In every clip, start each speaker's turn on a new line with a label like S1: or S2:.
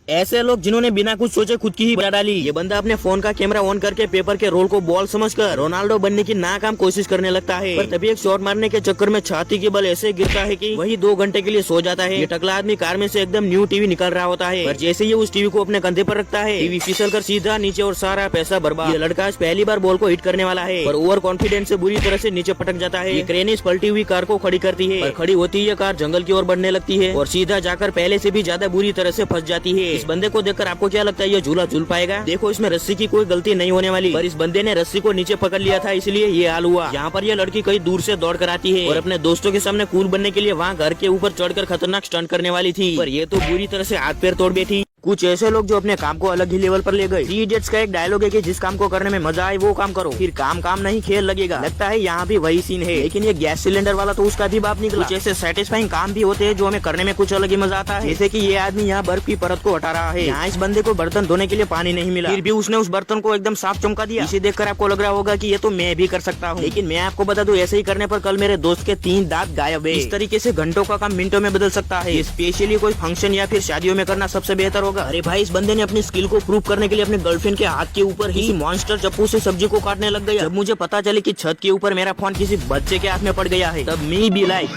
S1: ऐसे लोग जिन्होंने बिना कुछ सोचे खुद की ही बना डाली। ये बंदा अपने फोन का कैमरा ऑन करके पेपर के रोल को बॉल समझकर रोनाल्डो बनने की नाकाम कोशिश करने लगता है, पर तभी एक शॉट मारने के चक्कर में छाती के बल ऐसे गिरता है कि वही 2 घंटे के लिए सो जाता है। ये टकला आदमी कार में से एकदम न्यू टीवी निकल रहा होता है, पर जैसे ही उस टीवी को अपने कंधे पर रखता है टीवी फिसल कर सीधा नीचे और सारा पैसा बर्बाद। ये लड़का आज पहली बार बॉल को हिट करने वाला है, पर ओवर कॉन्फिडेंस से बुरी तरह से नीचे पटक जाता है। ये क्रेन इस पलटी हुई कार को खड़ी करती है, पर खड़ी होती है कार जंगल की ओर बढ़ने लगती है और सीधा जाकर पहले से भी ज्यादा बुरी तरह से फंस जाती है। इस बंदे को देखकर आपको क्या लगता है ये झूला झूल पाएगा? देखो इसमें रस्सी की कोई गलती नहीं होने वाली, पर इस बंदे ने रस्सी को नीचे पकड़ लिया था, इसलिए ये हाल हुआ। यहाँ पर ये लड़की कहीं दूर से दौड़ कर आती है और अपने दोस्तों के सामने कूल बनने के लिए वहाँ घर के ऊपर चढ़कर खतरनाक स्टंट करने वाली थी, पर ये तो बुरी तरह से हाथ पैर तोड़ बैठी। कुछ ऐसे लोग जो अपने काम को अलग ही लेवल पर ले गए। थ्री इडियट्स का एक डायलॉग है कि जिस काम को करने में मजा आए वो काम करो, फिर काम काम नहीं खेल लगेगा। लगता है यहाँ भी वही सीन है, लेकिन ये गैस सिलेंडर वाला तो उसका भी बाप निकला। कुछ ऐसे सेटिस्फाइंग काम भी होते हैं जो हमें करने में कुछ अलग ही मजा आता है, जैसे कि ये आदमी यहाँ बर्फ की परत को हटा रहा है। यहाँ इस बंदे को बर्तन धोने के लिए पानी नहीं मिला, फिर भी उसने उस बर्तन को एकदम साफ चमका दिया। इसे देखकर आपको लग रहा होगा कि ये तो मैं भी कर सकता हूँ, लेकिन मैं आपको बता दूं ऐसे ही करने पर कल मेरे दोस्त के 3 दांत गायब है। इस तरीके से घंटों का काम मिनटों में बदल सकता है। स्पेशली कोई फंक्शन या फिर शादियों में करना सबसे बेहतर होगा। अरे भाई, इस ने अपनी स्किल को प्रूव करने के लिए अपने गर्लफ्रेंड के हाथ के ऊपर ही मॉन्स्टर चप्पू से सब्जी को काटने लग गया। जब मुझे पता चले कि छत के ऊपर मेरा फोन किसी बच्चे के हाथ में पड़ गया है, तब मी बी लाइक।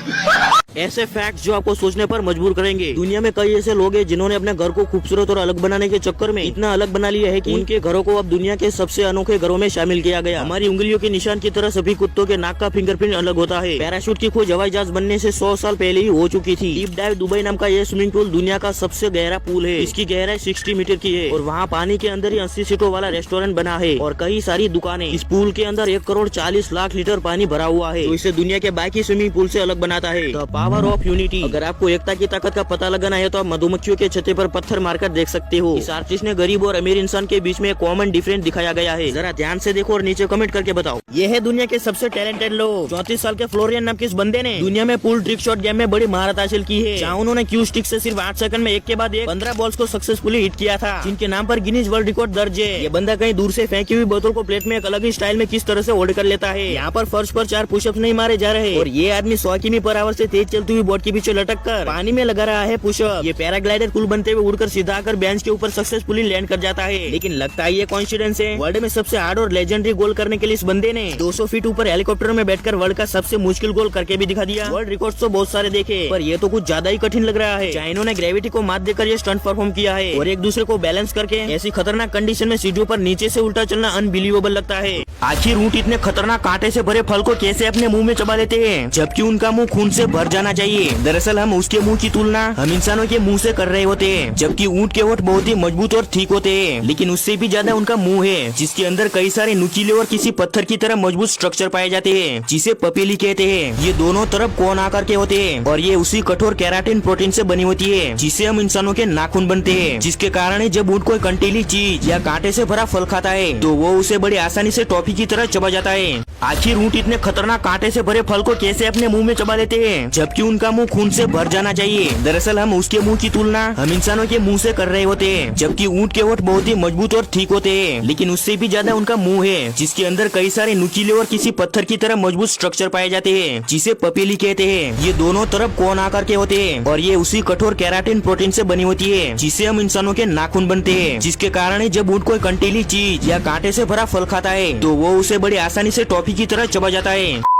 S1: ऐसे फैक्ट्स जो आपको सोचने पर मजबूर करेंगे। दुनिया में कई ऐसे लोग हैं जिन्होंने अपने घर को खूबसूरत और अलग बनाने के चक्कर में इतना अलग बना लिया है कि उनके घरों को अब दुनिया के सबसे अनोखे घरों में शामिल किया गया। हमारी उंगलियों के निशान की तरह सभी कुत्तों के नाक का फिंगरप्रिंट अलग होता है। पैराशूट की खोज हवाई जहाज बनने से 100 साल पहले ही हो चुकी थी। डीप डाइव दुबई नाम का ये स्विमिंग पूल दुनिया का सबसे गहरा पूल है। इसकी गहराई 60 मीटर की है और वहाँ पानी के अंदर ही 80 सीटों वाला रेस्टोरेंट बना है और कई सारी दुकानें। इस पूल के अंदर 1 करोड़ 40 लाख लीटर पानी भरा हुआ है, तो इसे दुनिया के बाकी स्विमिंग पूल से अलग बनाता है। The power of unity. अगर आपको एकता की ताकत का पता लगाना है तो आप मधुमक्खियों के छत्ते पर पत्थर मारकर देख सकते हो। इस आर्टिस्ट ने गरीब और अमीर इंसान के बीच में कॉमन डिफरेंस दिखाया गया है। जरा ध्यान से देखो और नीचे कमेंट करके बताओ। ये है दुनिया के सबसे टैलेंटेड लोग। 34 साल के फ्लोरियन नाम के इस बंदे ने दुनिया में पूल ट्रिक शॉट गेम में बड़ी महारत हासिल की है, जहाँ उन्होंने क्यू स्टिक से सिर्फ 8 सेकंड में एक के बाद एक 15 बॉल्स को सक्सेसफुली हिट किया था, जिनके नाम पर गिनीज वर्ल्ड रिकॉर्ड दर्ज है। ये बंदा कहीं दूर से फेंकी हुई बोतल को प्लेट में एक अलग ही स्टाइल में किस तरह से होल्ड कर लेता है। यहाँ पर फर्श पर 4 पुशअप्स नहीं मारे जा रहे और ये आदमी 100 किमी पर आवर से तेज चलती हुई बोट के पीछे लटक कर पानी में लगा रहा है पुशअप। ये पैराग्लाइडर कुल बनते हुए उड़कर सीधा आकर बेंच के ऊपर सक्सेसफुली लैंड कर जाता है। लेकिन लगता है ये कोइंसिडेंस है। वर्ल्ड में सबसे हार्ड और लेजेंडरी गोल करने के लिए इस बंदे ने 200 फीट ऊपर हेलीकॉप्टर में बैठकर वर्ल्ड का सबसे मुश्किल गोल करके भी दिखा दिया। वर्ल्ड रिकॉर्ड तो बहुत सारे देखे, पर ये तो कुछ ज्यादा ही कठिन लग रहा है। चाइना ने ग्रेविटी को मात देकर ये स्टंट परफॉर्म किया है और एक दूसरे को बैलेंस करके ऐसी खतरनाक कंडीशन में सीढ़ियों पर नीचे से उल्टा चलना अनबिलीवेबल लगता है। आखिर ऊंट इतने खतरनाक कांटे से भरे फल को कैसे अपने मुंह में चबा लेते हैं, जबकि उनका मुंह खून से भर जाना चाहिए। दरअसल हम उसके मुंह की तुलना हम इंसानों के मुंह से कर रहे होते हैं, जबकि ऊंट के होठ बहुत ही मजबूत और ठीक होते हैं, लेकिन उससे भी ज्यादा उनका मुंह है, जिसके अंदर कई सारे नुकीले और किसी पत्थर की तरह मजबूत स्ट्रक्चर पाए जाते हैं, जिसे पपीली कहते हैं। ये दोनों तरफ कोन आकार के होते हैं और ये उसी कठोर केराटिन प्रोटीन से बनी होती है, जिससे हम इंसानों के नाखून बनते हैं, जिसके कारण जब ऊंट कोई कंटीली चीज या कांटे से भरा फल खाता है तो वो उसे बड़ी आसानी से टॉफी की तरह चबा जाता है। आखिर ऊंट इतने खतरनाक कांटे से भरे फल को कैसे अपने मुंह में चबा लेते हैं, जबकि उनका मुंह खून से भर जाना चाहिए। दरअसल हम उसके मुंह की तुलना हम इंसानों के मुंह से कर रहे होते हैं, जबकि ऊंट के होठ बहुत ही मजबूत और ठीक होते हैं, लेकिन उससे भी ज्यादा उनका मुंह है, जिसके अंदर कई सारे नुकीले और किसी पत्थर की तरह मजबूत स्ट्रक्चर पाए जाते हैं, जिसे पपीली कहते हैं। ये दोनों तरफ कोन आकार के होते हैं और ये उसी कठोर केराटिन प्रोटीन से बनी होती है, जिससे हम इंसानों के नाखून बनते हैं, जिसके कारण जब ऊंट कोई कंटीली चीज या कांटे से भरा फल खाता है तो वो उसे बड़ी आसानी से टॉफी की तरह चबा जाता है।